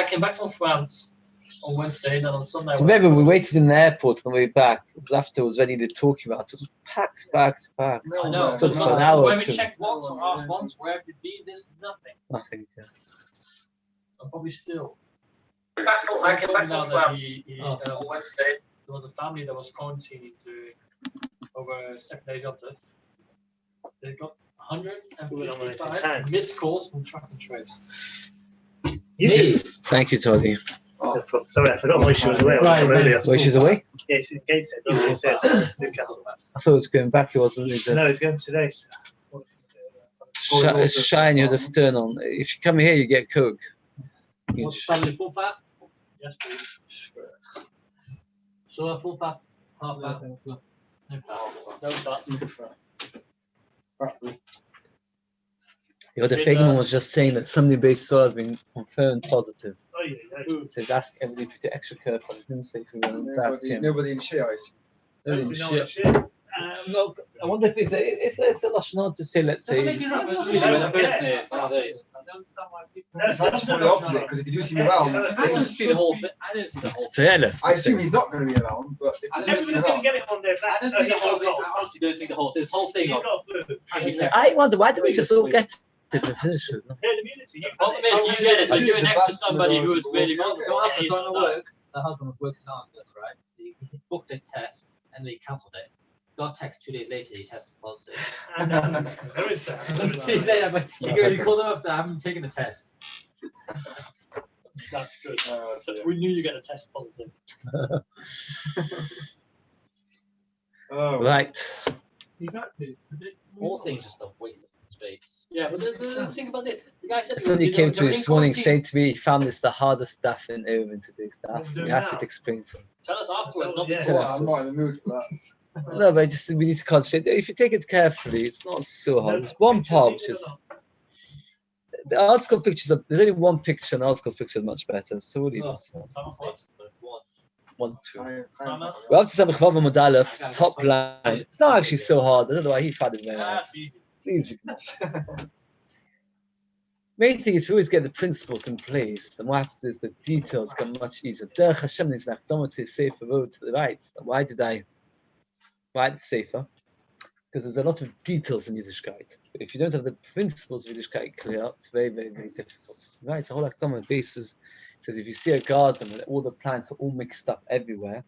came back from France on Wednesday, then on Sunday. Remember, we waited in the airport on the way back. It was after it was ready to talk about. It was packed. I know. Stood for an hour. When we checked once or asked once where it could be, there's nothing. Nothing. Yeah. I'll probably still. I came back from France on Wednesday. There was a family that was quarantining over 7 days of it. They got 155 missed calls from track and trace. Thank you, Toddy. Oh, sorry, I forgot why she was away. Where she's away? Yeah, she's in Gateshead. Newcastle. I thought it was going back. It wasn't. No, it's going today. Shine you the stern on. If you come here, you get Coke. What's family full fat? Yes, please. So full fat, half fat. No fat. The Fagman was just saying that somebody based has been confirmed positive. Oh, yeah. It says ask everybody to be extra careful. It didn't say who to ask him. Nobody in Shiur. No, I wonder if it's a lashon to say, let's say. That's probably the opposite, because if you do see me around, I don't see the whole thing. I assume he's not going to be around, but if you do see me around, I honestly don't think the whole thing. I wonder, why did we just all get to the finish with them? The problem is, you get it, you give it next to somebody who is really What happens on the work? The husband was working hard, that's right. He booked a test and they cancelled it. Got a text 2 days later, he tested positive. There is that. He said, but you called them up to have him taken the test. That's good. We knew you get a test positive. Right. All things just a waste of space. Yeah, but think about it. The guy said Somebody came to me this morning saying to me he found this the hardest stuff in Irvine to do stuff. He asked me to explain to him. Tell us afterwards, not Yeah. before. I'm not in the mood for that. No, but we need to concentrate. If you take it carefully, it's not so hard. It's one part, which is the article pictures. There's only one picture, and the article's picture is much better. So what do you want? 1, 2. We're up to some Chavav Modalef, top line. It's not actually so hard. I don't know why he found it very hard. It's easy. Main thing is we always get the principles in place. Then what happens is the details become much easier. Derech Hashem is an to safer road to the right. Why did I write the sefer? Because there's a lot of details in Yiddishkeit. But if you don't have the principles of Yiddishkeit clear, it's very, very, very difficult. Right? The whole Akdama basis says if you see a garden where all the plants are all mixed up everywhere,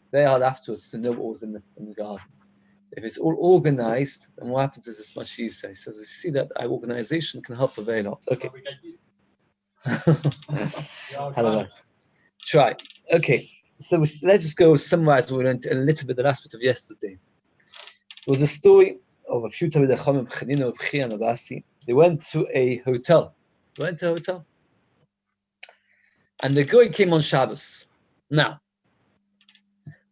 it's very hard afterwards to know what was in the garden. If it's all organized, then what happens is it's much easier. He says, you see that organization can help a very lot. Okay. Hello. Try. Okay. So let's just go summarize what we learned a little bit the last bit of yesterday. It was a story of a few Talmidei Chachamim, Chanina, B'chi, and Abasi. They went to a hotel. And the guy came on Shabbos. Now,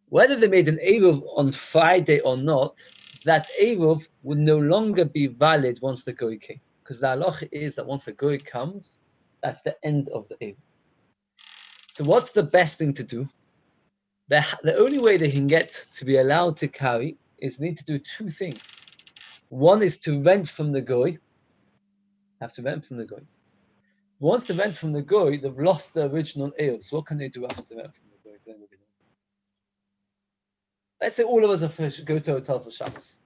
whether they made an Eruv on Friday or not, that Eruv would no longer be valid once the guy came. Because the halacha is that once a guy comes, that's the end of the Eruv. So what's the best thing to do? The only way they can get to be allowed to carry is they need to do two things. One is to rent from the guy. Have to rent from the guy. Once they rent from the guy, they've lost the original Eruv. So what can they do after they rent from the guy? Let's say all of us go to a hotel for Shabbos.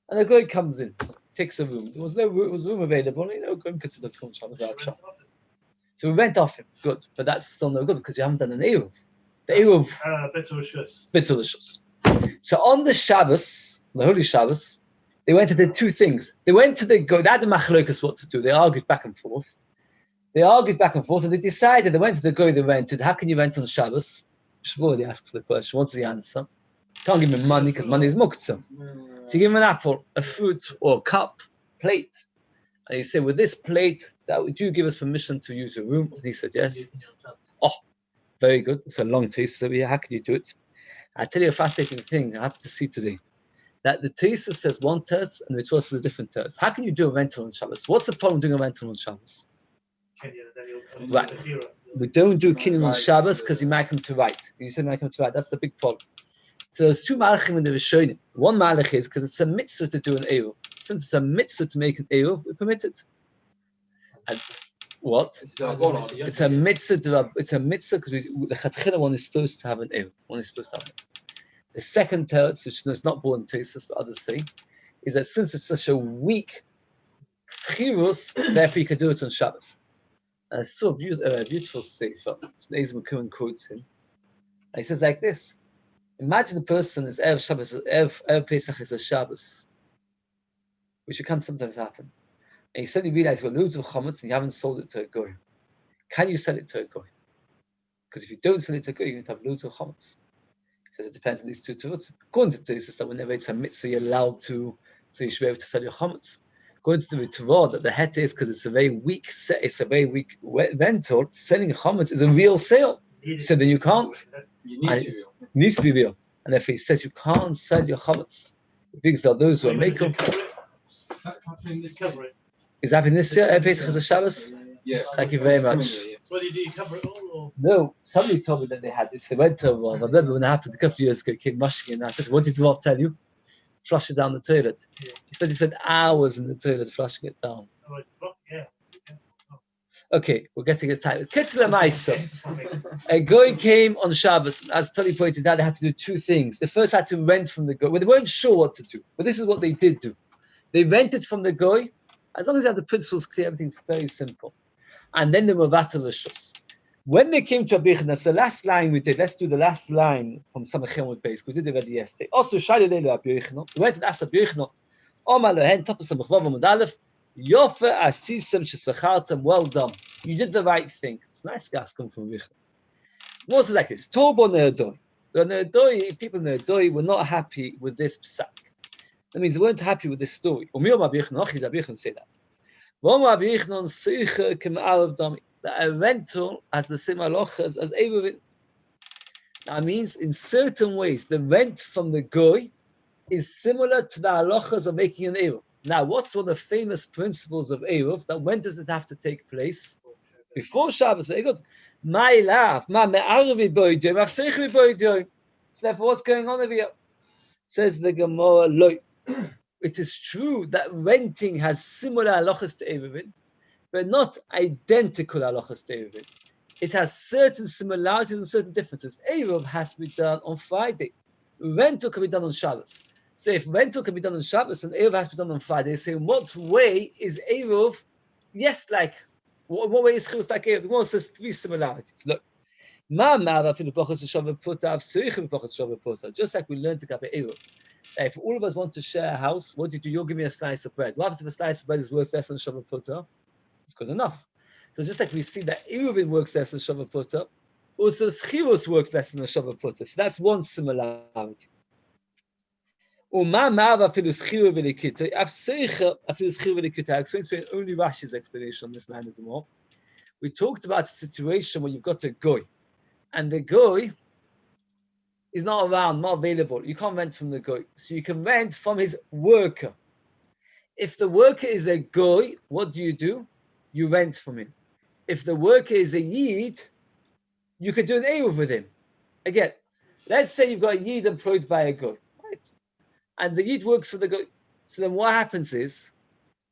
And the guy comes in, takes a room. There was no room available. Going because that's called Shabbos. So we rent off him. Good. But that's still no good because you haven't done an Eruv. The Eruv. Bitul Rishus. So on the Shabbos, the Holy Shabbos, they went to do two things. They went to the guy, they had the machlokas what to do. They argued back and forth. And they decided, they went to the guy they rented. How can you rent on Shabbos? Shmuel asks the question, what's the answer? Can't give him money because money is muktzah. So you give him an apple, a fruit, or a cup, plate. And you say, with this plate, would you give us permission to use your room? And he said, yes. Oh, very good. It's a long taste. So how can you do it? I tell you a fascinating thing I have to see today. That the Thurs says one Thurs and the Torah says a different Thurs. How can you do a rental on Shabbos? What's the problem doing a rental on Shabbos? Right. We don't do kinyan on Shabbos because you might come to write. You said might come to write. That's the big problem. So there's two malachim in the Rishonim. One malach is because it's a mitzvah to do an Eruv. Since it's a mitzvah to make an Eruv, we permit it. And What? It's go on. It's a mitzvah. It's a mitzvah because the Chatchila one is supposed to have an eruv. One is supposed to have it. The second Thurs, which is not born Tosis, but others say, is that since it's such a weak schirus, therefore you can do it on Shabbos. And I saw a beautiful sefer. Neis McCohen quotes him. And he says like this: imagine a person is Erev Shabbos, Erev Pesach is a Shabbos, which can sometimes happen. And you suddenly realize you've got loads of chametz and you haven't sold it to a goy. Can you sell it to a goy? Because if you don't sell it to a goy, you're going to have loads of chametz. He says it depends on these two terutzim. According to this, is that whenever it's a mitzvah, you're allowed to, so you should be able to sell your chametz. According to the Torah, that the het is because it's a very weak set, it's a very weak rental. Selling chametz is a real sale, so then you can't. You need to. It needs to be real, and if he says you can't sell your chametz, because there are those who are making. Cover it. Is that in this year? Erev Pesach is a Shabbos. Yeah. Thank you very much. What do you do? You cover it all? Or? No, somebody told me that they had this. They went to a Rav. I remember when it happened a couple of years ago, it came mushing and I said, what did the Rav tell you? Flush it down the toilet. Yeah. He said he spent hours in the toilet flushing it down. Oh, yeah. Okay, we're getting it tight. Ketzel Maisa. A goy came on Shabbos. As Tony pointed out, they had to do two things. The first had to rent from the goy. Well, they weren't sure what to do, but this is what they did do. They rented from the goy. As long as they have the principles clear, everything's very simple. And then they were vatal rishus. When they came to Abichna, that's the last line we did. Let's do the last line from Samachem with base, because we did it already yesterday. Also, Shali Leilu Abichna. We went and asked Abichna, Omar Lohen, Tapas Amachvav Amud Aleph, Yofa Asisem Shesachartem, well done. You did the right thing. It's nice gas coming from Abichna. What's it like this? Torbo Ne'adoi. The Ne'adoi, people Ne'adoi were not happy with this psak. That means they weren't happy with this story. Abichna say that. That a rental has the same halachas as Eruvin. That means in certain ways the rent from the goy is similar to the halachas of making an eruv. Now, what's one of the famous principles of eruv? That when does it have to take place? Before Shabbos. Very good. So therefore, what's going on over here? Says the Gemara, Loi. It is true that renting has similar halachas to Eruvin, but not identical halachas to Eruvin. It has certain similarities and certain differences. Eruv has to be done on Friday. Rental can be done on Shabbos. So if rental can be done on Shabbos and Eruv has to be done on Friday, so in what way is Eruv, yes, like, what way is Chilus like Eruv? The one says three similarities. Look. Just like we learned to Kabe Eruv. If all of us want to share a house, what do you do? You'll give me a slice of bread. What happens if a slice of bread is worth less than Shabbat Puta? It's good enough. So just like we see that Eruvin works less than Shabbat Puta, also Schirus works less than the Shabbat Puta. So that's one similarity. I explained only Rashi's explanation on this line of the more. We talked about a situation where you've got a goy, and the goy is not around, not available. You can't rent from the goy. So you can rent from his worker. If the worker is a goy, what do? You rent from him. If the worker is a yid, you could do an eruv with him. Again, let's say you've got a yid employed by a goy, right? And the yid works for the goy. So then what happens is,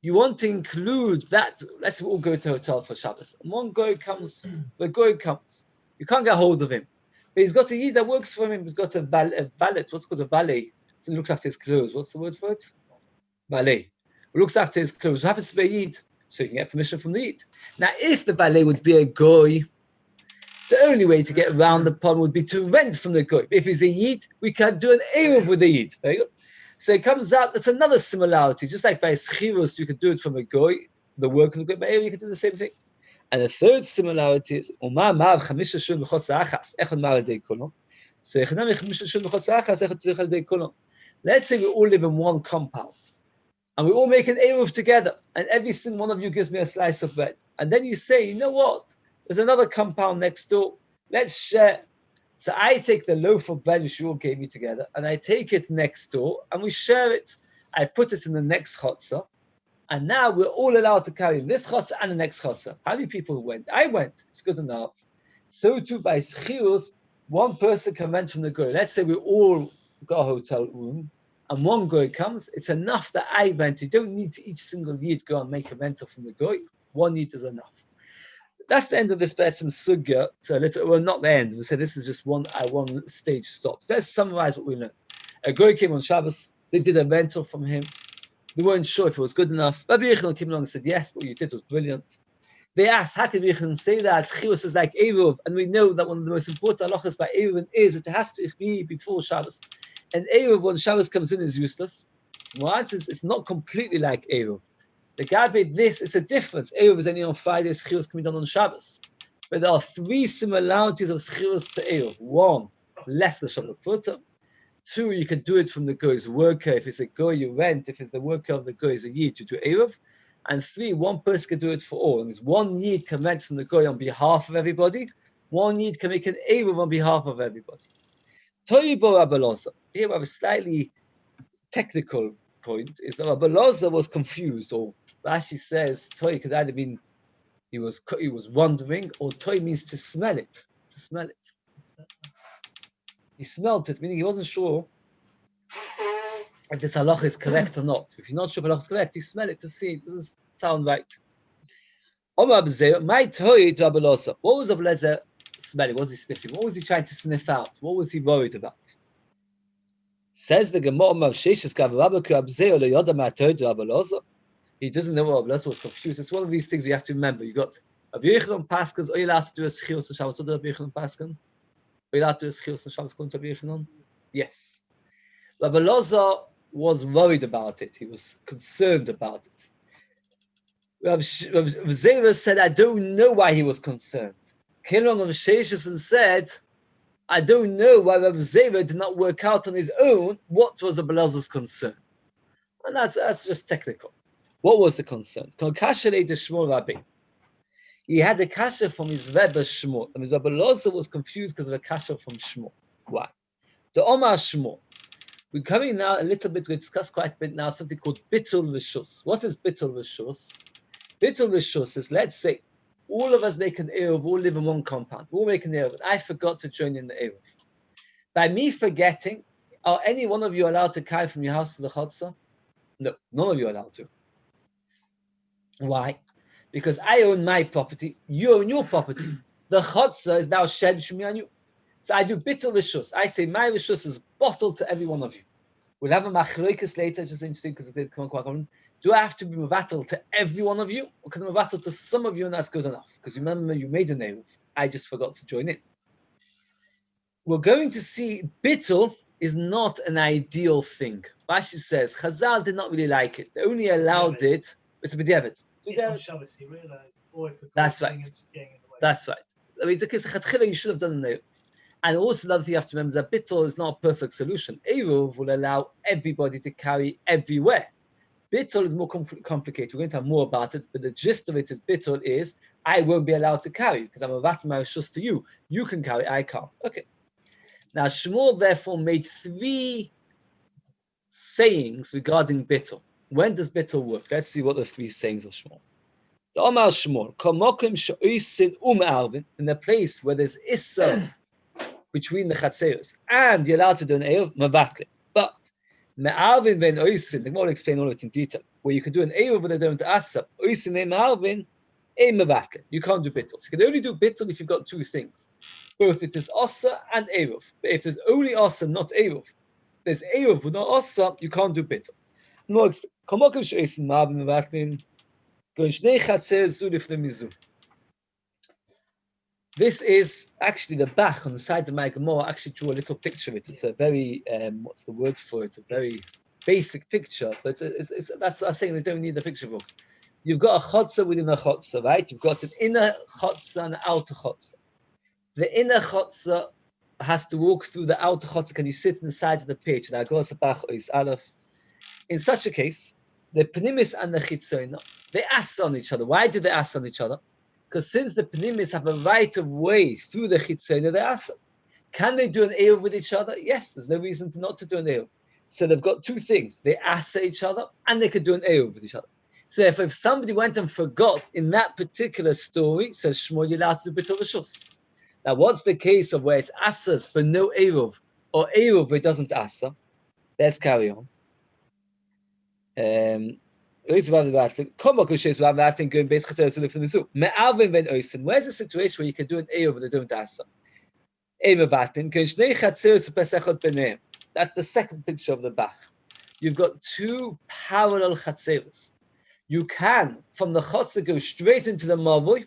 you want to include that. Let's all go to a hotel for Shabbos. And one goy comes, the goy comes. You can't get hold of him. But he's got a yid that works for him. He's got a valet. What's called a valet? So he looks after his clothes. What's the word for it? Valet. Who looks after his clothes. Who happens to be a yid. So you can get permission from the yid. Now, if the valet would be a goy, the only way to get around the problem would be to rent from the goy. If he's a yid, we can do an eruv with the yid. Very good. So it comes out, that's another similarity. Just like by schirus, you could do it from a goy, the work of the goy, by eruv, you can do the same thing. And the third similarity is, let's say we all live in one compound, and we all make an eruv together, and every single one of you gives me a slice of bread. And then you say, you know what? There's another compound next door. Let's share. So I take the loaf of bread which you all gave me together, and I take it next door, and we share it. I put it in the next chutzah, and now we're all allowed to carry this chutzah and the next chutzah. How many people went? I went. It's good enough. So too by schirus, one person can rent from the goy. Let's say we all got a hotel room, and one goy comes. It's enough that I rent. You don't need to each single yid go and make a rental from the goy. One yid is enough. that's the end of this Besim Sugya. So well, not the end. We say this is just one stage stop. Let's summarize what we learned. A guy came on Shabbos. They did a rental from him. They weren't sure if it was good enough. Rabbi Yechon came along and said, yes, what you did was brilliant. They asked, how can Yechon say that? Chius is like Eruv. And we know that one of the most important halachas by Eruv is that it has to be before Shabbos. And Eruv, when Shabbos comes in, is useless. Why? It's not completely like Eruv. The Gabi, this is a difference. Eruv is only on Fridays, Chius can be done on Shabbos. But there are three similarities of Chius to Eruv. One, less the Shabbat Pruta. Two, you can do it from the guy's worker. If it's a guy you rent, if it's the worker of the guy is a yid, to do Eruv. And three, one person can do it for all. That means one yid can rent from the guy on behalf of everybody. One yid can make an Eruv on behalf of everybody. Toibo Rabbi Loza. Here we have a slightly technical point, is that Rabbi Loza was confused, or Rashi says Toy could either mean he was wondering, or Toy means to smell it. To smell it. He smelled it, meaning he wasn't sure if this halacha is correct or not. If you're not sure if halacha is correct, you smell it to see it doesn't sound right. My Toy to Rabbi Loza. What was Rabbi Loza smelling? What was he sniffing? What was he trying to sniff out? What was he worried about? Says the Gemara, he doesn't know what Rabbi Loza was confused. It's one of these things we have to remember. You got Rabbi Yochanan Paskas. Are you allowed to do a Shiur on Shabbos? What did Rabbi Yochanan Paskan? Are you allowed to do a Shiur on Shabbos according to Rabbi Yochanan? Yes. Rabbi Loza was worried about it. He was concerned about it. Rabbi Zera said, I don't know why he was concerned. Came along Rabbi Sheshes and said, I don't know why Rabbi Zera did not work out on his own what was Rabbi Loza's concern. And that's just technical. What was the concern? He had a kasha from his Rebbe Shmuel. And Rabbi Loza was confused because of a kasha from Shmuel. Why? The Omar Shmuel. We're coming now a little bit, we discussed quite a bit now, something called Bitul Rishus. What is Bitul Rishus? Bitul Rishus is, let's say, all of us make an Eruv, we all live in one compound. We all make an Eruv, and I forgot to join in the Eruv. By me forgetting, are any one of you allowed to carry from your house to the Chotzah? No, none of you are allowed to. Why? Because I own my property, you own your property. The Chotzah is now shared between me and you. So I do Bitul Rishus. I say my Rishus is bottled to every one of you. We'll have a machlokes later, just interesting because it did come on quite often. Do I have to be mevatel to every one of you, or can I mevatel to some of you and that's good enough? Because remember, you made a name. I just forgot to join in. We're going to see Bittul is not an ideal thing. Rashi says Chazal did not really like it. They only allowed it. It's a b'diavad. That's right. That's right. I mean, it's a you should have done a name. And also another thing you have to remember is that Bittul is not a perfect solution. Eruv will allow everybody to carry everywhere. Bittul is more complicated. We're going to have more about it, but the gist of it is Bittul is I won't be allowed to carry because I'm a vatma shus to you. You can carry, I can't. Okay. Now Shmuel therefore made three sayings regarding Bittul. When does Bittul work? Let's see what the three sayings of Shmuel. The Omar Shmuel, in the place where there's Issa between the Chatzeros, and you're allowed to do an Eruv, Mavatli. But Me'arvin ve'en Oisin, the Gemara will explain all of it in detail, where you can do an Eruv but they don't Asa. Oisin ve'en Me'arvin, ein Mavatli. You can't do Bittul. So you can only do Bittul if you've got two things. Both it is Asa and Eruv. But if there's only Asa, not Eruv, there's Eruv with no Asa, you can't do Bittul. No explain. Kamokim she'oisin Me'arvin Mavatli, goin shnei Chatzeros zu lifnei mizu. This is actually the Bach on the side of my Gemara. Actually drew a little picture of it. It's a very, what's the word for it? A very basic picture, but it's that's what I'm saying. They don't need the picture book. You've got a chotzer within a chotzer, right? You've got an inner chotzer and an outer chotzer. The inner chotzer has to walk through the outer chotzer. Can you sit in the side of the page? In such a case, the pnimis and the chitzona, they ask on each other. Why do they ask on each other? Because since the pnimis have a right of way through the chitzona, they ask them. Can they do an eruv with each other? Yes, there's no reason to not to do an eruv. So they've got two things. They ask each other and they could do an eruv with each other. So if somebody went and forgot in that particular story, says Shmuel, you're allowed to do Bitul Rishus. Now what's the case of where it's asas but no eruv, or eruv where it doesn't asa? Let's carry on. Where's the situation where you can do an Eruv with the Dum Asa? That's the second picture of the Bach. You've got two parallel Chatzeros. You can, from the Chotzer, go straight into the Mavoi,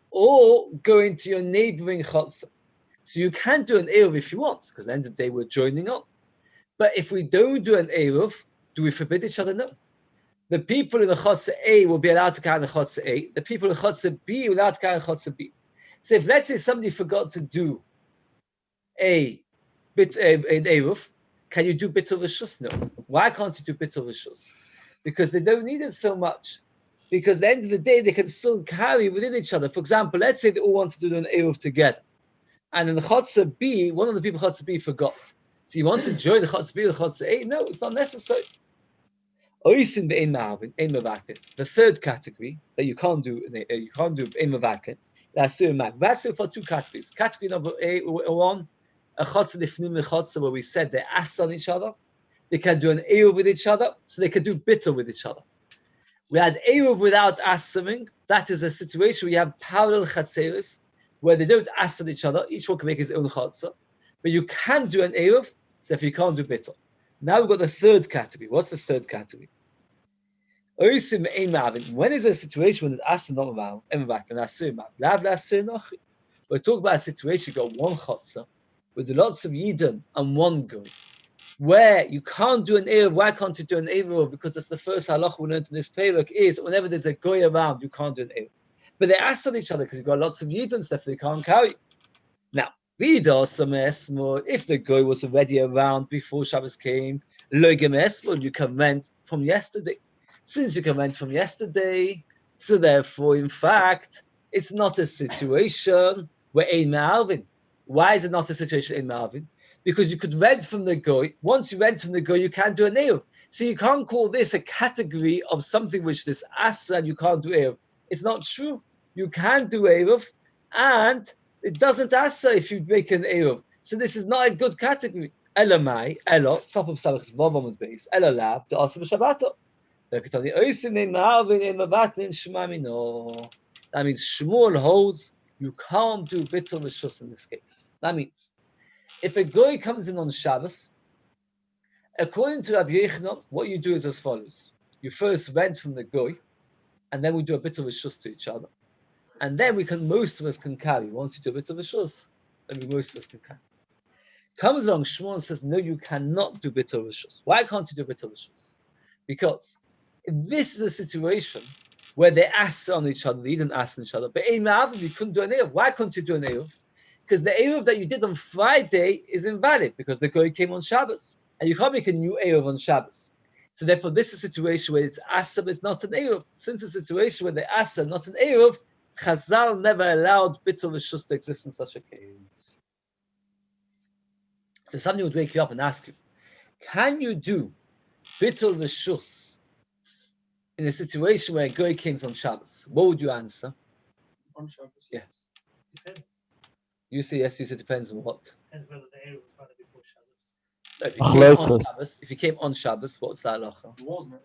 or go into your neighboring Chotzer. So you can do an Eruv if you want, because at the end of the day we're joining up. But if we don't do an Eruv, do we forbid each other? No. The people in the Chotzer A will be allowed to carry the Chotzer A. The people in the Chotzer B will be allowed to carry the Chotzer B. So if, let's say, somebody forgot to do an Eruv, can you do Bittul Rishus? No. Why can't you do Bittul Rishus? Because they don't need it so much. Because at the end of the day, they can still carry within each other. For example, let's say they all want to do an Eruv together. And in the Chotzer B, one of the people Chotzer B forgot. So you want to join the Chotzer B or the Chotzer A? No, it's not necessary. The third category that you can't do in Mavakin, that's for two categories. Category number one, a Chotzer Lifnim Chotzer, where we said they ask on each other. They can do an Eruv with each other, so they can do bitter with each other. We had Eruv without asking. That is a situation where you have parallel Chatzeros, where they don't ask on each other. Each one can make his own Chotzer. But you can do an Eruv, so if you can't do bitter. Now we've got the third category. What's the third category? When is a situation when it's asked not about, we're talking about a situation you've got one Chotzer with lots of Yidden and one Goy, where you can't do an Eruv. Why can't you do an Eruv? Because that's the first halacha we learned in this parak, is whenever there's a Goy around, you can't do an Eruv. But they ask on each other because you've got lots of Yidden stuff they can't carry. Now, if the Goy was already around before Shabbos came, you can rent from yesterday. Since you can rent from yesterday, so therefore, in fact, it's not a situation where Ein Ma'alvin. Why is it not a situation in Ma'alvin? Because you could rent from the Goy. Once you rent from the Goy, you can't do an Eruv. So you can't call this a category of something which this Asa and you can't do Eruv. It's not true. You can do Eruv, and it doesn't Asa if you make an Eruv. So this is not a good category. Elamai, Elo, top of Salach's Vavam's base, Elo Lab, to Asa B'Shabbato. That means Shmuel holds you can't do Bittul Rishus in this case. That means if a Goy comes in on Shabbos, according to Rabbi Yechanan, what you do is as follows. You first rent from the Goy, and then we do a Bittul Rishus to each other. And then most of us can carry. Once you do a Bittul Rishus, then most of us can carry. Comes along Shmuel and says, no, you cannot do Bittul Rishus. Why can't you do Bittul Rishus? Because this is a situation where they ask on each other, they didn't ask on each other. But in Ma'avim, you couldn't do an Eruv. Why couldn't you do an Eruv? Because the Eruv that you did on Friday is invalid because the Goy came on Shabbos. And you can't make a new Eruv on Shabbos. So therefore, this is a situation where it's Asa, but it's not an Eruv. Since it's a situation where the Asa, not an Eruv, Chazal never allowed Bittul Rishus to exist in such a case. So somebody would wake you up and ask you, can you do Bittul Rishus in a situation where a Goy came on Shabbos? What would you answer? On Shabbos. Yeah. Depends. You say yes, you say depends on what? Depends whether the Eruv was found before Shabbos. No, if you came on Shabbos, what's that halacha? It wasn't.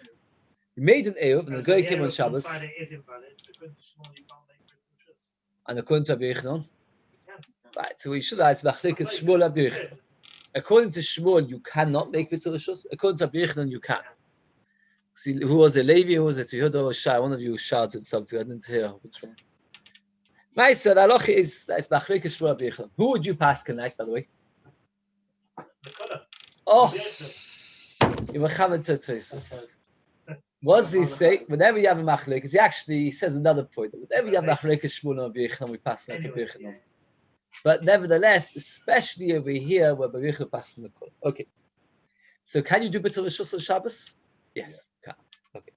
You made an Eruv, and the Goy came on Eruv Shabbos, Friday is invalid. According to Shmuel, you can't make Bittul Rishus. and according to Rabbi Yechanan, You can. right? So we should ask Machlekes Shmuel Rabbi Yechanan. According to Shmuel, you cannot make Bittul Rishus. According to Rabbi Yechanan, you can. See, who was it? Levi, who was it? Yehuda or Shai? One of you shouted something. I didn't hear which one. Right, so the halacha is that it's Machlekes Shmuel Rabbi Yechanan. Who would you pass connect, by the way? The colour. Oh, you Muhammad Totosus. What does he say? Whenever you have a machlekes, he says another point. Whenever you have machlekes Shmuel and Rabbi Yechanan, we pass like Rabbi Yechanan. But nevertheless, especially over here where Rabbi Yechanan passes the call. Okay. So can you do Bittul Rishus on Shabbos? Yes. Can. Okay.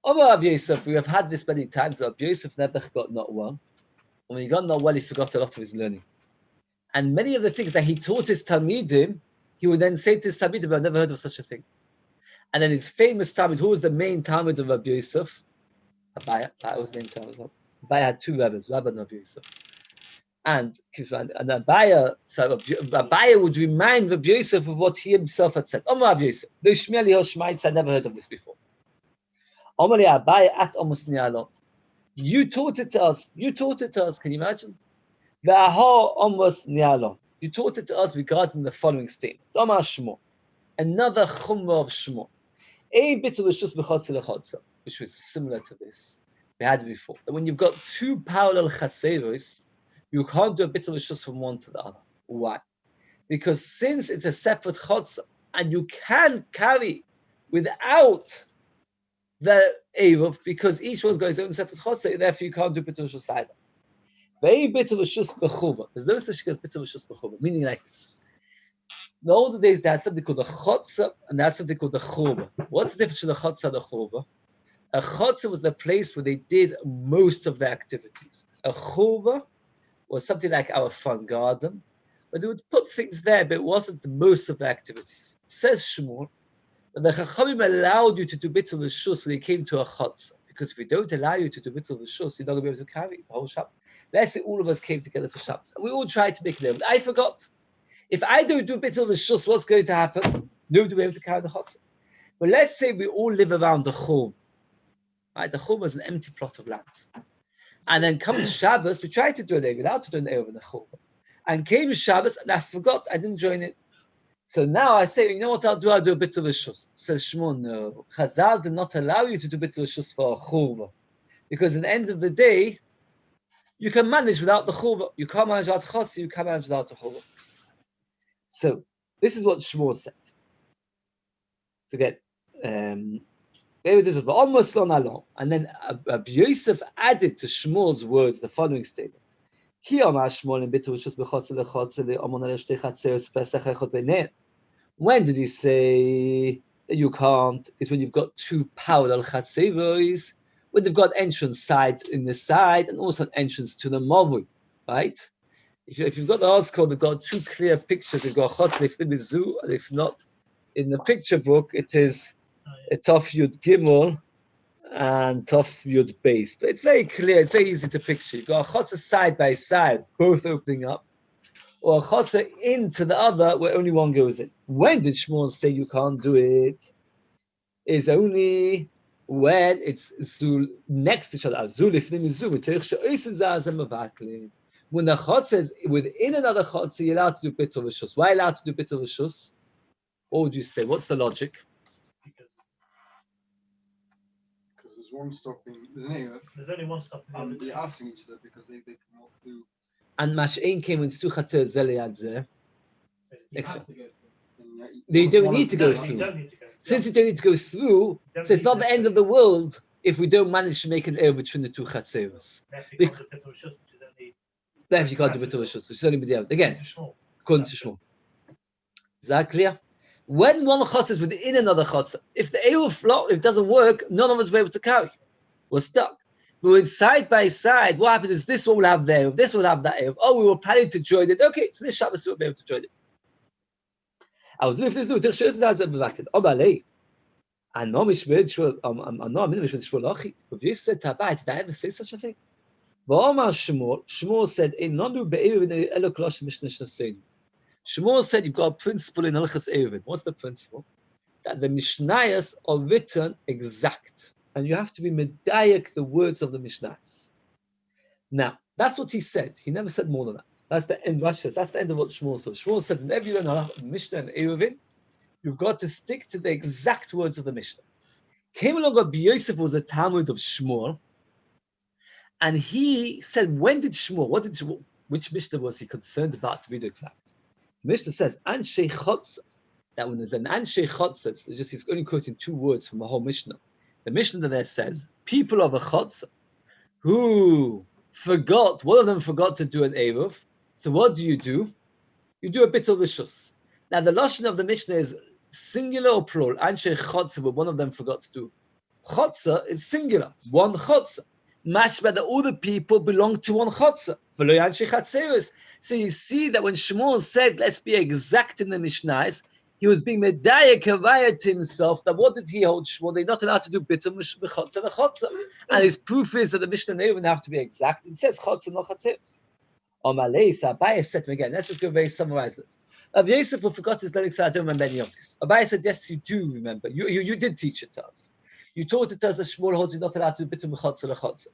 Over Rabbi Yosef, we have had this many times. Rabbi Yosef never got not well. And when he got not well, he forgot a lot of his learning. And many of the things that he taught his Talmidim, he would then say to his Talmidim, I've never heard of such a thing. And then his famous Talmud, who was the main Talmud of Rabbi Yosef? Abaya. That was the name Talmud. Abaya had two rabbis, Rabbi and Rabbi Yosef. And Abaya would remind Rabbi Yosef of what he himself had said. Rabbi Yosef, I never heard of this before. Omali Abai at Amos Nialon. You taught it to us. You taught it to us. Can you imagine? V'aho Amos Nialon. You taught it to us regarding the following statement. Omar Shmo. Another chumrah of Shmo. A bit of Rishus b'chotzer lechotzer, which was similar to this. We had it before. That when you've got two parallel chatzeros, you can't do a bit of Rishus from one to the other. Why? Because since it's a separate chotzer, and you can't carry without the Eruv, because each one's got its own separate chotzer, therefore you can't do bit of Rishus either. Very bit of Rishus b'chuva. There's no such thing as bit of Rishus b'chuva, meaning like this. In the older days, they had something called a chotzer, and they had something called a churba. What's the difference between a chotzer and a churba? A chotzer was the place where they did most of their activities. A churba was something like our front garden, where they would put things there, but it wasn't the most of their activities. Says Shmuel that the Chachamim allowed you to do bits of the shus when they came to a chotzer, because if we don't allow you to do bits of the shus, you're not going to be able to carry the whole Shabbos. Let's say all of us came together for Shabbos, and we all tried to make it there, but I forgot. If I don't do bits of the shus, what's going to happen? Nobody will be able to carry the chotzer. But let's say we all live around the chum. Right? The chum is an empty plot of land. And then comes Shabbos, we tried to do it there, we're allowed to do an over in the chum. And came Shabbos, and I forgot, I didn't join it. So now I say, you know what I'll do? I'll do a bit of a shus. Says Shmuel, no. Chazal did not allow you to do bits of a shus for a churva. Because at the end of the day, you can manage without the churva. You can't manage without chotzer, you can't manage without a churva. So this is what Shmuel said. So again, and then Rabbi Yosef added to Shmuel's words the following statement. When did he say that you can't? It's when you've got two parallel chatzeros, when they've got entrance side in the side and also an entrance to the mavui, right? If you've got the article, they've got two clear pictures. They've got chotzer, and if not, in the picture book, it is a Tov Yud Gimel and Tov Yud Beis. But it's very clear, it's very easy to picture. You've got a chotzer side by side, both opening up, or a chotzer into the other where only one goes in. When did Shmuel say you can't do it? Is only when it's zul next to each other. Zul ifnim zul. When the chotzer is within another chotzer, you're allowed to do bit of a shus. Why allowed to do bit of a shus? What would you say? What's the logic? Because there's one stopping. There's only one stopping. They're asking each other because they can walk through. And Mash'in came when it's two chatzir zeliyad zeh. They don't need to go through. Since you don't need to go through, so it's not the end of the world if we don't manage to make an error between the two chatzeros. Therefore, you can't do bit of a shus, which is only b'diavad. Again, according to Shmuel. Is that clear? When one chotzer is within another chotzer, if the eruv if it doesn't work, none of us will be able to carry. We're stuck. But when side by side, what happens is this one will have the eruv, this will have that eruv. Oh, we were planning to join it. Okay, so this Shabbos we'll be able to join it. I was doing this. I know Mishmir. If you said Tabai, did I ever say such a thing? Shmuel said, Shmuel said you've got a principle in Halachas Eruvin. What's the principle? That the Mishnayos are written exact. And you have to be medayek the words of the Mishnayos. Now, that's what he said. He never said more than that. That's the end. That's the end of what Shmuel said. Shmuel said, whenever you learn Mishnah and Eruvin, you've got to stick to the exact words of the Mishnah. Came along Rabbi Yosef was a Talmud of Shmuel. And he said, when did Shmuel, which Mishnah was he concerned about to be the exact? The Mishnah says, Anshe Chotzer, that when there's an Anshe Chotzer, he's only quoting two words from the whole Mishnah. The Mishnah there says, people of a Chotzer who forgot, one of them forgot to do an Eruv. So what do? You do a bit of Rishus. Now the Lashon of the Mishnah is singular or plural. Anshe Chotzer, but one of them forgot to do. Chotzer is singular, one Chotzer. Mashma that all the people belong to one chotzer. So you see that when Shmuel said, let's be exact in the Mishnahs, he was being medayek havaya to himself that what did he hold Shmuel? They're not allowed to do bit of chotzer and chotzer. And his proof is that the Mishnah doesn't even have to be exact. It says chotzer, not chatzeros. Abaye said to him again, let's just go very summarize it. Rabbi Yosef forgot his lyrics, so I don't remember any of this. Abaye said, yes, you do remember. You did teach it to us. You taught it as a Shmuel holds you not allowed to do bitul mechotza lechotza.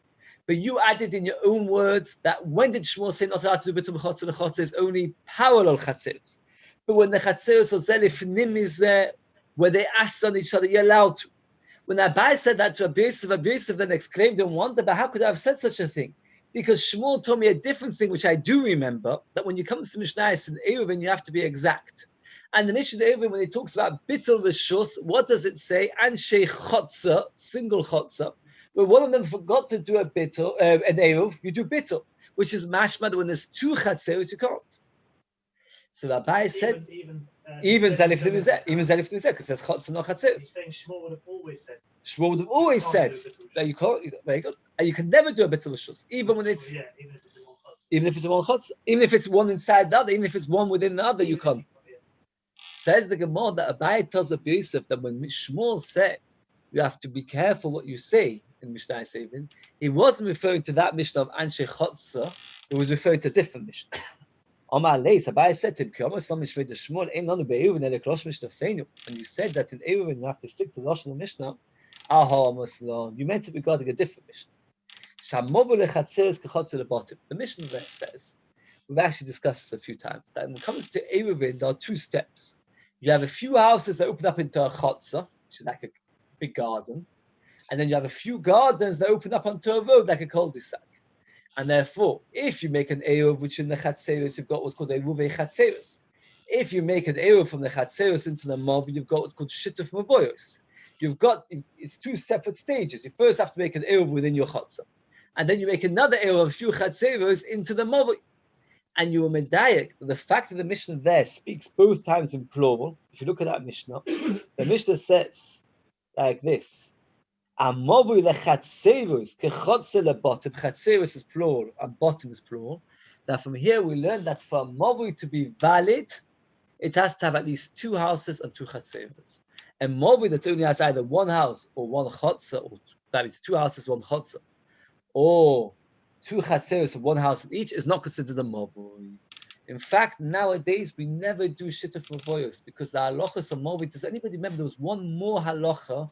But you added in your own words that when did Shmuel say not allowed to do bitul mechotza lechotza is only parallel chatzeros. But when the chatzeros or zelifnim is there, where they asked on each other, you're allowed to. When Abai said that to Abiyosef then exclaimed and wondered, but how could I have said such a thing? Because Shmuel told me a different thing, which I do remember, that when you come to Mishnayos and Eruvin, you have to be exact. And the Mishnah Eruvin, when it talks about bitul reshus, what does it say? Anshe chotza, single chotza. But one of them forgot to do a bitul, an Eruv, you do bitul, which is mashma that when there's two chatzeros, you can't. So Abai said, even Zalifnim is there, because there's chotza no chatzeros. He's saying Shmuel would have always said. Shmuel would have always said that you can't. Very good. And you can never do a bitul reshus, even when it's. Yeah, even if it's a one chutz. Even if it's one chutz, even if it's one inside the other, even if it's one within the other, you can't. Says the Gemara that Abai tells of Yosef that when Shmuel said you have to be careful what you say in Mishnah Sevin, he wasn't referring to that Mishnah of Anshe Chotza, he was referring to a different Mishnah. Omar Leis, Abai said to him, Shmuel ain't on the Be'eruvin ele klosh Mishnah Seinu. And you said that in Eruvin you have to stick to the Lashon of Mishnah. Aha, Muslim, you meant to be regarding a different Mishnah. The Mishnah there says, we've actually discussed this a few times, that when it comes to Eruvin, there are two steps. You have a few houses that open up into a chotza, which is like a big garden, and then you have a few gardens that open up onto a road like a cul-de-sac. And therefore, if you make an Eruv, which in the Chatzeros, you've got what's called a Ruve Chatzeros. If you make an Eruv from the Chatzeros into the Mob, you've got what's called Shittuf Maboyos. It's two separate stages. You first have to make an Eruv within your Chatzah. And then you make another Eruv of a few Chatzeros into the Mob. And you were medayek. The fact that the Mishnah there speaks both times in plural. If you look at that Mishnah, the Mishnah says like this: "Amovu lechatzeros kechotze lebottom." Chatzeros is plural and bottom is plural. That from here we learn that for movu to be valid, it has to have at least two houses and two chatzeros. And movu that only has either one house or one chotze, or that is two houses, one chotze, or two chatzeros of one house in each is not considered a mavui. In fact, nowadays we never do shittuf mavoyos because the halachas of mavui. Does anybody remember there was one more halacha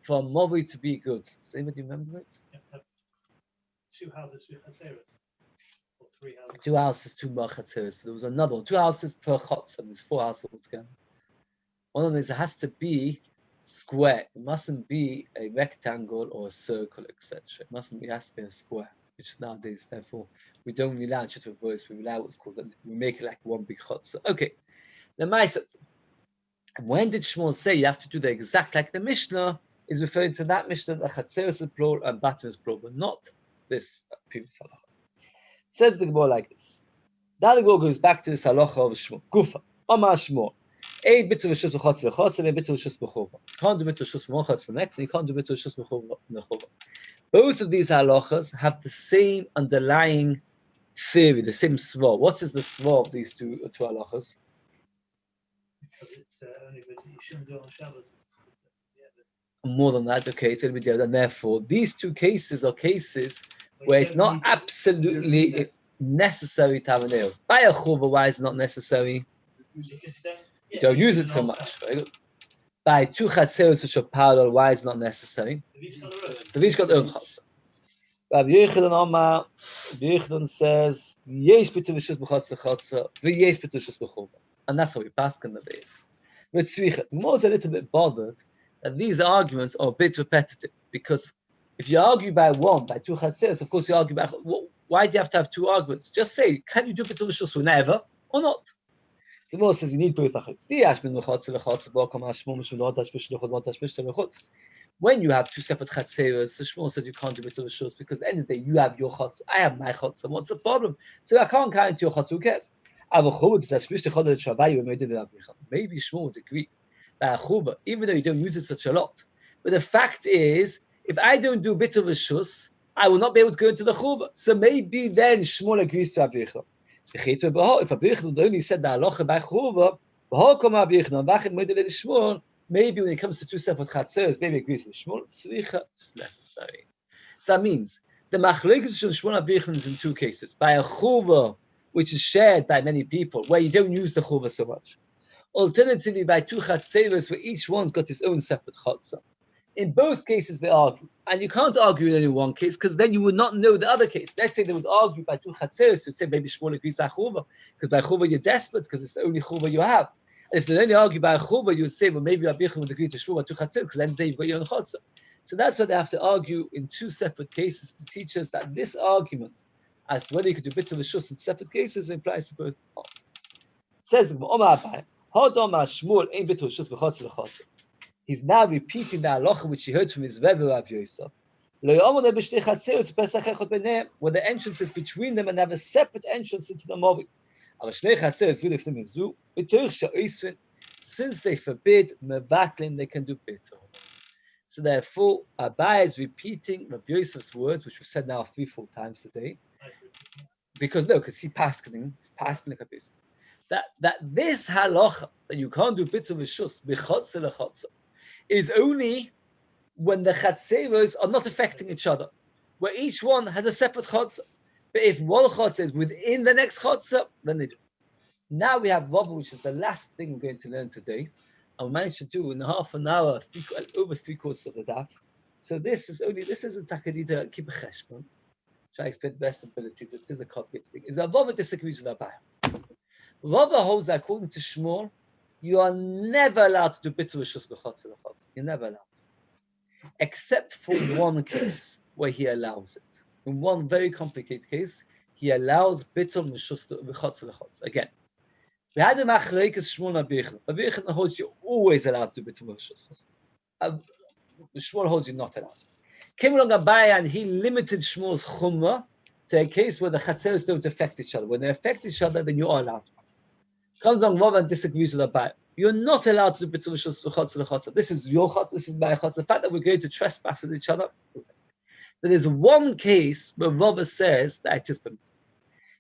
for a mavui to be good? Does anybody remember it? You have to have two houses with chatzeros. Or three houses. Two houses, two more chatzeros. But there was another one. Two houses per chatzah. There's four houses altogether. One of them is it has to be square. It mustn't be a rectangle or a circle, etc. It has to be a square. Which nowadays, therefore, we don't rely on shituf voice, we rely on what's called, we make it like one big chotzer. Okay. The Maisa, when did Shmuel say you have to do the exact, like the Mishnah is referring to that Mishnah, that Chatzeros is plural and Batim is plural, but not this previous halacha. Says the Gemara like this. Now the Gemara goes back to this halacha of Shmuel. Gufa, Amar Shmuel. A bitul reshus b'chotzer lechotzer, and a bitul reshus b'chova. You can't do bitul reshus one chotzer next, and you can't do bitul reshus b'chova. Both of these halachas have the same underlying theory, the same svar. What is the svar of these two halachas? Because it's only that you shouldn't do it on Shabbos. More than that, okay, it's going to be there. And therefore, these two cases are cases where it's not absolutely necessary to have an eruv. By a chuva, why is it not necessary? You don't use it so much. Very good. By two chatzeros which are parallel, why is it not necessary? They've each got their own chatzah. Rabbi Yehuda says, "Yesh bitul reshus b'chotzer lechotzer, v'yesh bitul reshus b'chova," and that's how we pass on the base. But tzricha, more is a little bit bothered that these arguments are a bit repetitive because if you argue by two chatzeros, of course you argue by. Why do you have to have two arguments? Just say, can you do bitul reshus whenever or not? The Gemara says you need both achos. When you have two separate chatzeros, the Shmuel says you can't do bitul reshus because at the end of the day you have your chatzah, I have my chatzah. What's the problem? So I can't count your chatzah. Who cares? Maybe Shmuel would agree by even though you don't use it such a lot. But the fact is, if I don't do bitul reshus, I will not be able to go into the chuba. So maybe then Shmuel agrees to Rabbi Yehuda. If Rabbi Yehuda only said the halacha by chuba, maybe when it comes to two separate chatzeros, maybe agrees with Shmuel. Tzricha is necessary. So that means the machlokes of Shmuel and Rabbi Yehuda is in two cases: by a chuba, which is shared by many people, where you don't use the chuba so much. Alternatively, by two chatzeros, where each one's got his own separate chatzah. In both cases, they argue. And you can't argue in only one case because then you would not know the other case. Let's say they would argue by two chatzeros to say maybe Shmuel agrees by chuva, because by chuva you're desperate because it's the only chuva you have. And if they only argue by chuva, you would say, well, maybe Rabbi Yochanan would agree to Shmuel by two chatzeros because then you've got your own chotzer. So that's why they have to argue in two separate cases to teach us that this argument as to whether you could do bits of a shus in separate cases implies to both. Says the Gemara, Shmuel ain't bit of a shus b'chotzer l'chotzer. He's now repeating the halacha which he heard from his Rebbe Rav Yosef. Where the entrance is between them and have a separate entrance into the Movit. Since they forbid mevatlin, they can do bitter. So therefore, Abai is repeating Rav Yosef's words, which we've said now 3-4 times today. Because he's paskening that this halacha that you can't do bitter with shus b'chotzer l'chotzer is only when the chatzeros are not affecting each other, where each one has a separate chotzer. But if one chotzer is within the next chotzer, then they do. Now we have Vav, which is the last thing we're going to learn today. And we managed to do in half an hour, over 3/4 of the daf. So this is a takadita, keep a cheshbon. Try to explain the best abilities. It is a copy thing. Is that Vav disagrees with Abai. Vav holds that according to Shmuel, you are never allowed to do bitter with shus b'chotzer l'chotzer. You're never allowed. Except for one case where he allows it. In one very complicated case, he allows bitter with shus b'chotzer l'chotzer. Again, we had a machleikas Shmuel and Rabbi Yochanan. Rabbi Yochanan holds you always allowed to do bitter with shus b'chotzer. Shmuel holds you not allowed. Came along Abai and he limited Shmuel's chumrah to a case where the chatzeros don't affect each other. When they affect each other, then you are allowed. Comes along Vav and disagrees with Abai. You're not allowed to do bitul shus b'chotzer l'chotzer. This is your chotzer, this is my chotzer. The fact that we're going to trespass with each other. But there's one case where Vav says that it is permitted.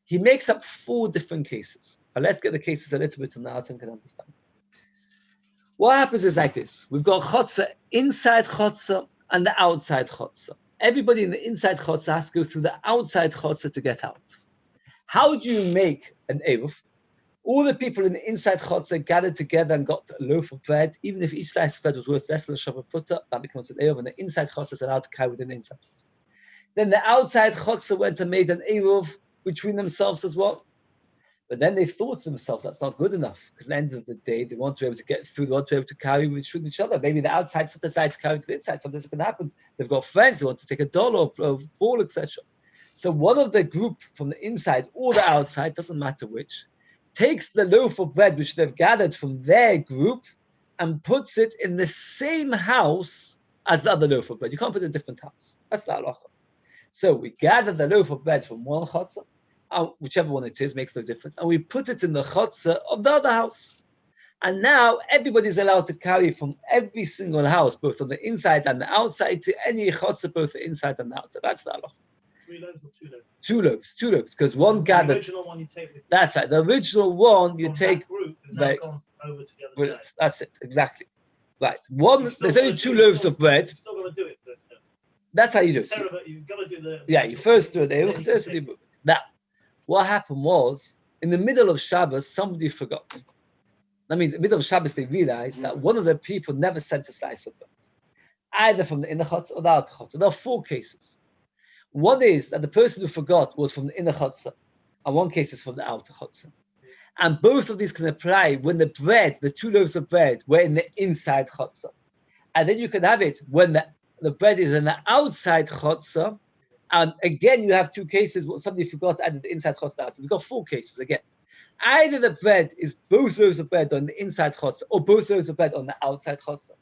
He makes up 4 different cases. But let's get the cases a little bit on now so we can understand. What happens is like this. We've got chotzer inside chotzer and the outside chotzer. Everybody in the inside chotzer has to go through the outside chotzer to get out. How do you make an eruv? All the people in the inside chotzer gathered together and got a loaf of bread. Even if each slice of bread was worth less than a shava putta, that becomes an eruv, and the inside chotzer is allowed to carry within the inside chotzer. Then the outside chotzer went and made an eruv between themselves as well. But then they thought to themselves, that's not good enough, because at the end of the day, they want to be able to get through, they want to be able to carry between each other. Maybe the outside sometimes decides to carry to the inside, sometimes it can happen. They've got friends, they want to take a doll or a ball, etc. So one of the group from the inside or the outside, doesn't matter which, takes the loaf of bread which they've gathered from their group and puts it in the same house as the other loaf of bread. You can't put it in a different house. That's the halacha. So we gather the loaf of bread from one chotzer, whichever one it is, makes no difference, and we put it in the chotzer of the other house. And now everybody's allowed to carry from every single house, both on the inside and the outside, to any chotzer, both the inside and the outside. That's the halacha. 3 loaves or 2 loaves? 2 loaves, because one gathered. The original one you take with That's right. The original one you from take. that group has Right. now gone over to the other Brilliant. side. That's it, exactly. Right. One. You've still There's gotta only 2 do- loaves of bread. You've still got to do it first. Though. That's how you do it. Sarah, but you've got to do the. Yeah, you first do it. then you can take it. Now, what happened was, in the middle of Shabbos, somebody forgot. That means in the middle of Shabbos, they realized that one of the people never sent a slice of bread, either from the inner chotzer or the outer chotzer. There are 4 cases. One is that the person who forgot was from the inner chotzer, and one case is from the outer chotzer. And both of these can apply when the bread, the 2 loaves of bread, were in the inside chotzer. And then you can have it when the bread is in the outside chotzer. And again, you have 2 cases where somebody forgot and the inside chotzer outside. We've got 4 cases again. Either the bread is both loaves of bread on the inside chotzer, or both loaves of bread on the outside chotzer.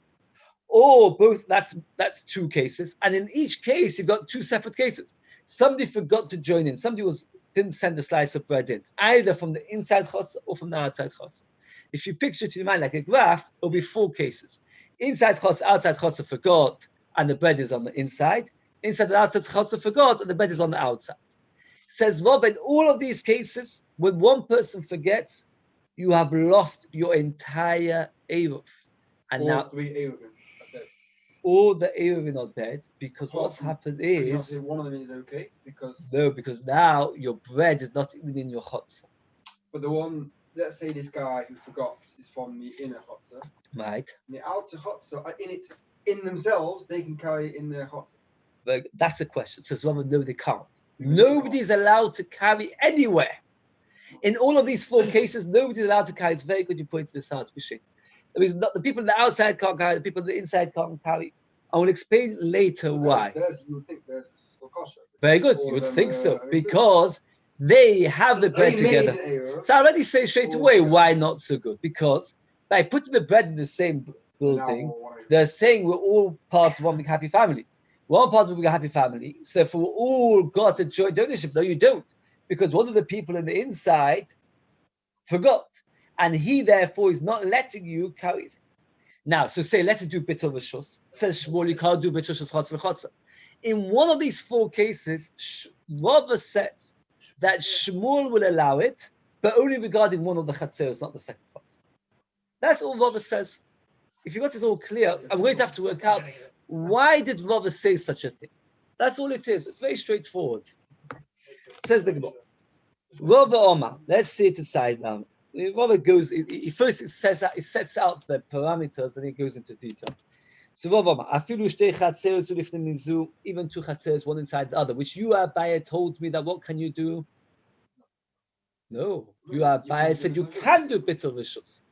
Or both, that's 2 cases. And in each case, you've got 2 separate cases. Somebody forgot to join in. Somebody didn't send a slice of bread in, either from the inside chotzer or from the outside chotzer. If you picture it in your mind like a graph, it'll be 4 cases. Inside chotzer, outside chotzer forgot, and the bread is on the inside. Inside and outside chotzer forgot, and the bread is on the outside. Says Rob, in all of these cases, when one person forgets, you have lost your entire eruv. And All now 3 Eruvin are dead. all the eruvin are dead, because what's happened Can you not is say one of them is okay because. no, because now your bread is not even in your chotzer, But the one, let's say this guy who forgot is from the inner chotzer, right? and the outer chotzer are in it in themselves, they can carry in their chotzer. But that's the question. It says, Rava, no, they can't. Nobody's allowed to carry anywhere. In all of these four cases, nobody's allowed to carry. It's very good you pointed this out, Bishik. That means the people on the outside can't carry, the people on the inside can't carry. I will explain later why. You would think there's Slokosha. Very good. You would think so. Because they have the bread together. So I already say straight away why not so good. Because by putting the bread in the same building, they're saying we're all part of one big happy family. We're all part of a big happy family. So if we all got a joint ownership, no, you don't. Because one of the people in the inside forgot. And he therefore is not letting you carry it. Now, so say, let him do bit of a shus. Says Shmuel, you can't do bit of shus chotzer l'chotzer. In one of these four cases, Rava says that Shmuel will allow it, but only regarding one of the chatzeros, not the second chotzer. That's all Rava says. If you got this all clear, I'm going to have to work out why did Rava say such a thing. That's all it is. It's very straightforward. Says the Gemara. Rava Omar. Let's see it aside now. Rava goes. He first sets out the parameters, then he goes into detail. So Rava Omar. Afilu shtei chatzeros ulifnei mizu. Even two chatzeros, one inside the other. Which you Abaye told me that what can you do? No, you Abaye said you can do bit of rishus.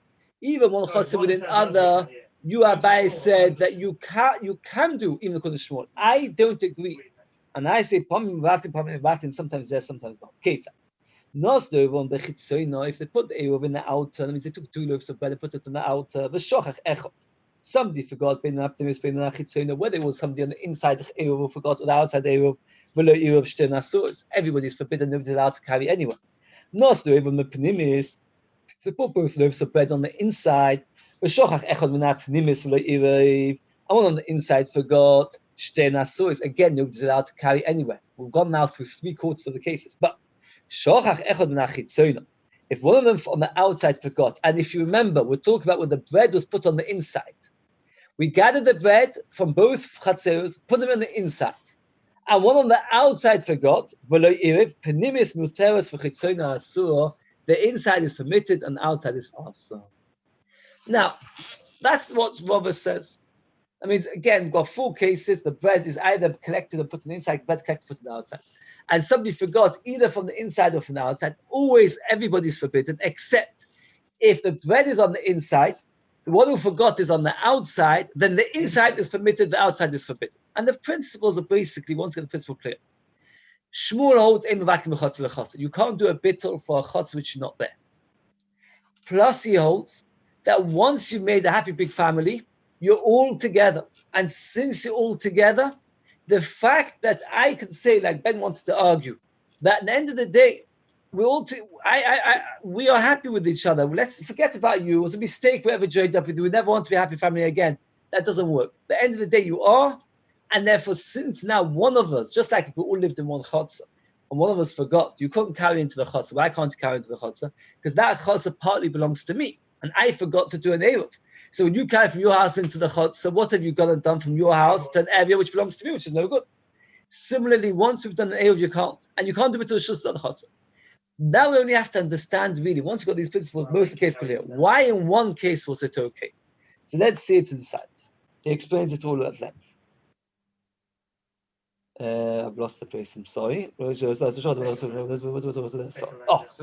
Even one chatzer with another. You Abaye said that you can do even according to Shmuel. I don't agree. And I say, sometimes yes, sometimes not. If they put the Eruv in the outer, that means they took 2 loaves of bread and put it in the outer. Somebody forgot, whether it was somebody on the inside of Eruv who forgot or the outside Eruv, everybody's forbidden, nobody's allowed to carry anywhere. If they put both loaves of bread on the inside, and one on the inside forgot, again, nobody's allowed to carry anywhere. We've gone now through 3/4 of the cases. But if one of them on the outside forgot, and if you remember, we're talking about when the bread was put on the inside. We gathered the bread from both chatzeros, put them in the inside. And one on the outside forgot, the inside is permitted and the outside is also. Now, that's what Rava says. That means, again, we've got 4 cases. The bread is either collected and put on the inside, bread collected and put on the outside. And somebody forgot either from the inside or from the outside. Always, everybody's forbidden, except if the bread is on the inside, the one who forgot is on the outside, then the inside is permitted, the outside is forbidden. And the principles are basically, once again, the principle clear. Shmuel holds, you can't do a bittul for a chotz which is not there. Plus, he holds that once you've made a happy big family, you're all together. And since you're all together, the fact that I can say, like Ben wanted to argue, that at the end of the day, we are happy with each other. Let's forget about you. It was a mistake we ever joined up with you. We never want to be a happy family again. That doesn't work. At the end of the day, you are. And therefore, since now one of us, just like if we all lived in one chotzer, and one of us forgot, you couldn't carry into the chotzer. Why can't you carry into the chotzer? Because that chotzer partly belongs to me. And I forgot to do an Eruv. So when you carry from your house into the chotzer, what have you gone and done from your house to an area which belongs to me, which is no good? Similarly, once we've done an Eruv, you can't. And you can't do it to a shus on the chotzer. Now we only have to understand, really, once you've got these principles, most of the case clear. Why in one case was it okay? So let's see it inside. He explains it all at length. I've lost the place, I'm sorry. Oh,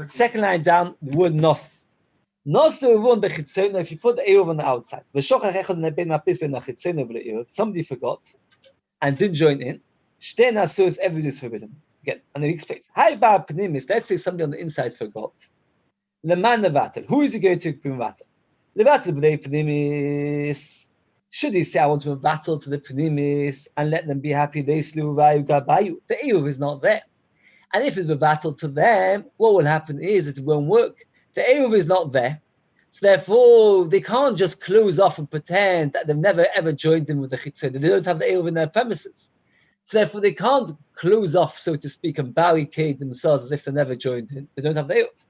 second line down, the word nos. Nos if you put the Eruv on the outside. Somebody forgot and didn't join in. Everything is forbidden. Again, and then he explains. Let's say somebody on the inside forgot. Who is he going to be mevatel? Should he say, I want to mevatel to the pnimis and let them be happy? The Eruv is not there. And if it's mevatel to them, what will happen is it won't work. The Eruv is not there. So therefore, they can't just close off and pretend that they've never ever joined in with the chitzon. They don't have the Eruv in their premises. So therefore, they can't close off, so to speak, and barricade themselves as if they never joined in. They don't have the Eruv.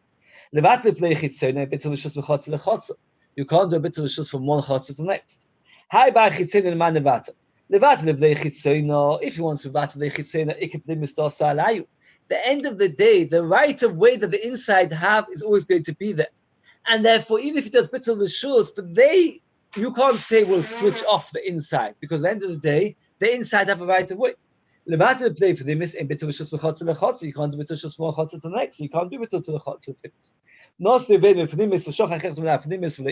You can't do a bit of shus from one chotzer to the next. If you want to battle the chitzona, the end of the day, the right of way that the inside have is always going to be there. And therefore, even if he does bits of the shus, but they you can't say we'll switch off the inside because at the end of the day, the inside have a right of way. You can't do bitul to the next. You can't do bitul to the chotzer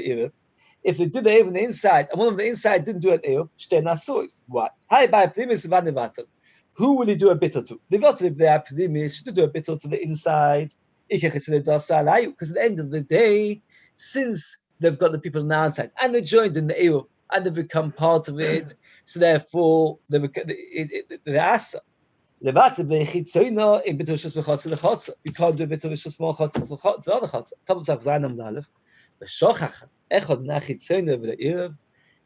to if they did the eruv on the inside and one of the inside didn't do an eruv, shtei nasuos. Why? Who will he do a bitul to? Should do a bitul to the inside. Because at the end of the day, since they've got the people on the outside and they joined in the eruv and they become part of it, so therefore they're asa. You can't do a bitul shus more chotzer to the other chotzer. Top of the echad nachitzono v'le'irav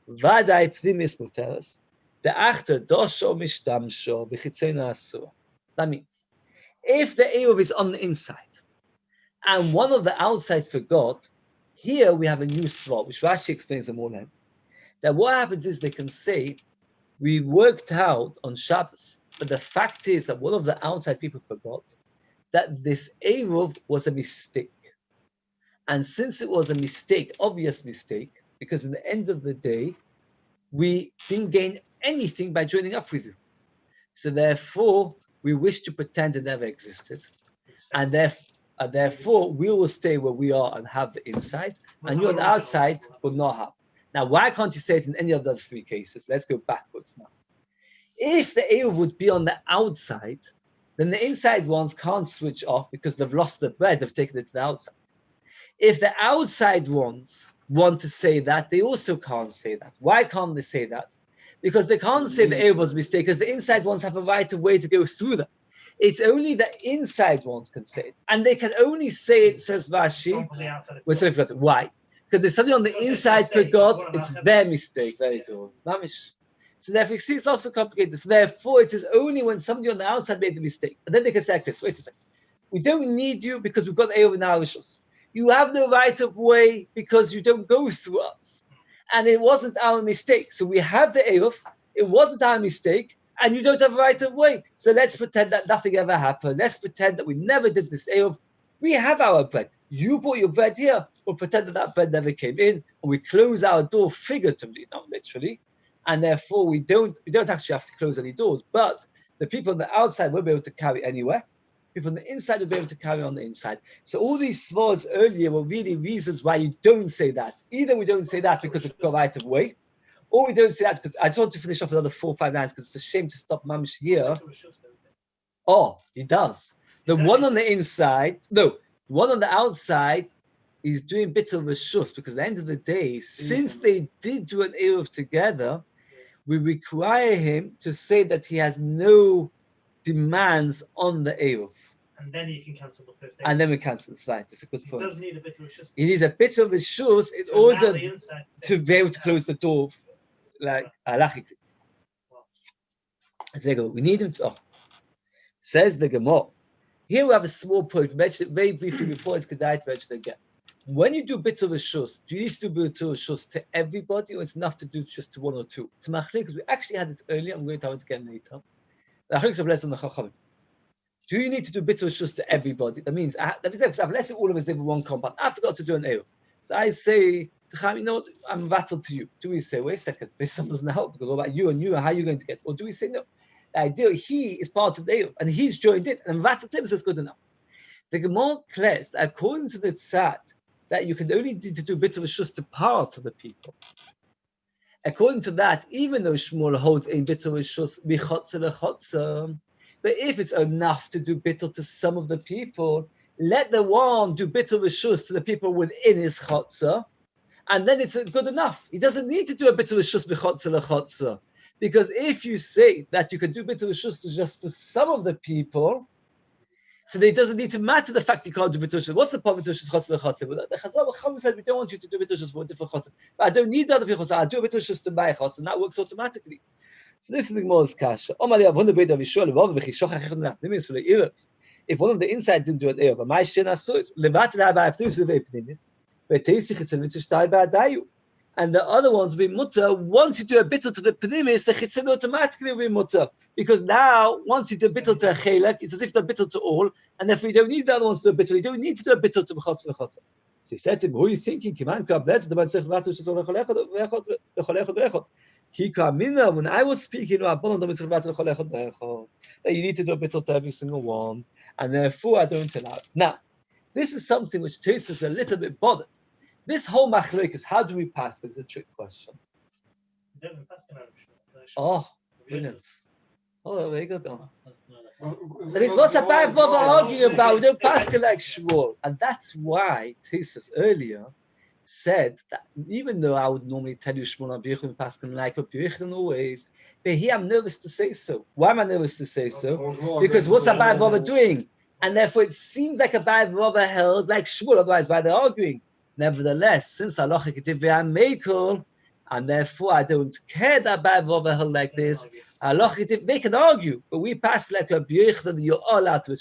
v'adai pnimis muteres de'achta dosho mishtamsho v'chitzono asur. That means if the eruv is on the inside and one of the outside forgot, here we have a new svot which Rashi explains the morning. That what happens is they can say we worked out on Shabbos, but the fact is that one of the outside people forgot that this eruv was a mistake. And since it was a mistake, obvious mistake, because in the end of the day, we didn't gain anything by joining up with you. So therefore, we wish to pretend it never existed. And therefore, we will stay where we are and have the inside, and you on the outside will not have. Now, why can't you say it in any of the other three cases? Let's go backwards now. If the eruv would be on the outside, then the inside ones can't switch off because they've lost the bread, they've taken it to the outside. If the outside ones want to say that, they also can't say that. Why can't they say that? Because they can't say the eruv was a mistake, because the inside ones have a right of way to go through them. It's only the inside ones can say it. And they can only say it, says Rashi. Why? Because if somebody on the inside forgot, it's their mistake. Very good. So therefore, it's not so complicated. So therefore, it is only when somebody on the outside made the mistake. And then they can say this. Wait a second. We don't need you because we've got the eruv in our rishos. You have no right of way because you don't go through us. And it wasn't our mistake. So we have the eruv. It wasn't our mistake. And you don't have a right of way. So let's pretend that nothing ever happened. Let's pretend that we never did this eruv. We have our bread. You brought your bread here. We'll pretend that that bread never came in. And we close our door figuratively, not literally. And therefore, we don't actually have to close any doors. But the people on the outside won't be able to carry anywhere. People on the inside will be able to carry on the inside. So all these svars earlier were really reasons why you don't say that. Either we don't say that because we've got right of way, or we don't say that because I just want to finish off another 4 or 5 lines because it's a shame to stop mamish here. Oh, he does. The one on the inside, no, the one on the outside is doing bit of a shus because at the end of the day, since they did do an eruv together, we require him to say that he has no demands on the eruv. And then you can cancel the first. And then we cancel the slide. That's a good point. He does need a bit of a shus. He needs a bit of a shus in order to be able to close the door, like halachically. So there you go. We need him to. Oh. Says the Gemara. Here we have a small point. Mentioned it very briefly before it's kedai to mention it again. When you do bit of a shus, do you need to do bit of a shus to everybody, or it's enough to do just to one or two? It's machlik because we actually had this earlier. I'm going to have it again later. The machlik of less than the chachamim. Do you need to do bit of a shus to everybody? That means let's say all of us live in one compound. I forgot to do an eruv. So I say to Chaim, you know what? I'm vatal to you. Do we say, wait a second, this doesn't help because what about you and you? How are you going to get? Or do we say no? The idea he is part of the eruv and he's joined it, and vatal to him is good enough. The Gemara declares that according to the tzad, that you can only need to do a bit of a shus to part of the people. According to that, even though Shmuel holds a bit of a shus michotzer lechotzer, but if it's enough to do bittul to some of the people, let the one do bittul rishus to the people within his chotzer, and then it's good enough. He doesn't need to do a bittul rishus b'chotzer lechotzer, because if you say that you can do bittul rishus to just to some of the people, so it doesn't need to matter the fact you can't do bittul rishus. What's the point of bittul rishus chotzer lechotzer? But the Chazal said we don't want you to do bittul rishus for a different chotzer. But I don't need other people. So I do a bittul rishus to my chotzer, and that works automatically. So this is the Gemara's kasha. If one of the inside didn't do an eruv, and the other ones will be mutter. Once you do a bittul to the pnimis, the chitzin automatically will be mutter. Because now, once you do a bittul to a chelek, it's as if the bittul to all, and if we don't need the other ones to do a bittul, you don't need to do a bittul to b'chotzer l'chotzer. he said to him, who are you thinking? When I was speaking, that you need to do a bittul to every single one, and therefore I don't allow it. Now, this is something which Thurs is a little bit bothered. This whole machlokes, how do we pass? It's a trick question. Oh, brilliant. Oh, very good. That is what's about what we're arguing about. We don't pass like Shmuel. And that's why Thurs earlier said that even though I would normally tell you Shmuel and B'yichud Paskin like Rabbi Yochanan always, but here I'm nervous to say so. Why am I nervous to say so? Because what's Abai Rava doing? And therefore it seems like Abai Rava held like Shmuel, otherwise why they're arguing. Nevertheless, since halacha ketiv ve'amekel, and therefore I don't care that Abai Rava held like this, halacha ketiv, they can argue, but we pass like Rabbi Yochanan, you're all allowed to.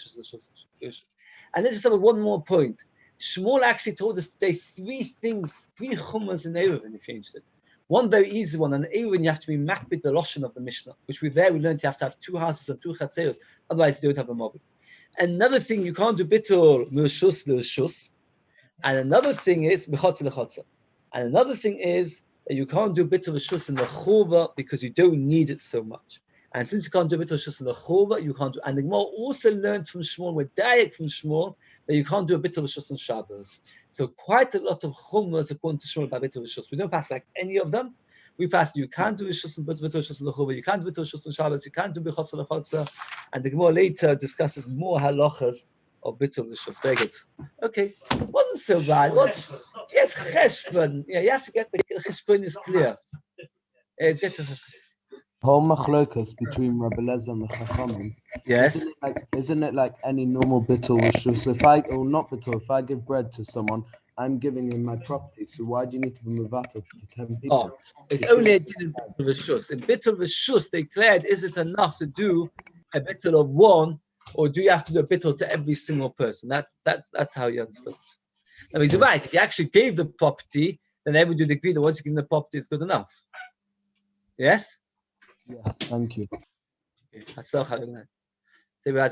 And let's just have one more point. Shmuel actually told us today three chumras in Eruvin, if you're interested. One very easy one, and Eruvin you have to be makbid the lashon of the Mishnah, which we learned you have to have 2 houses and 2 chatzeros, otherwise you don't have a mobi. Another thing, you can't do bittul l'shus l'shus. And another thing is b'chotza l'chotza. And another thing is that you can't do bittul l'shus in the churva because you don't need it so much. And since you can't do bittul l'shus in the churva, you can't do. And the Gemara also learned from Shmuel, with diet from Shmuel, that you can't do a bittul l'shus on Shabbos. So quite a lot of chumras according to Shmuel about bittul l'shus. We don't pass like any of them. We pass, you can't do bittul l'shus in the churva, you can't do bittul l'shus on Shabbos, you can't do b'chotza l'chotza. And the Gemara later discusses more halachas of bittul l'shus. Very good. Okay, wasn't so bad. Yes, cheshbon. Yeah, you have to get the cheshbon is clear. It's get to whole machlokas between Rabbi Lezer and the Chachamim. yes. Isn't it like any normal bittul rishus? If if I give bread to someone, I'm giving him my property. So why do you need to be mevatel to 10 people? Oh, it's only a din in bittul rishus. In bittul rishus, they declared, is it enough to do a bittul of one, or do you have to do a bittul to every single person? That's how you understood. I mean, you're right. If you actually gave the property, then everybody would agree that once you give the property, it's good enough. Yes. Yeah, thank you. That's not how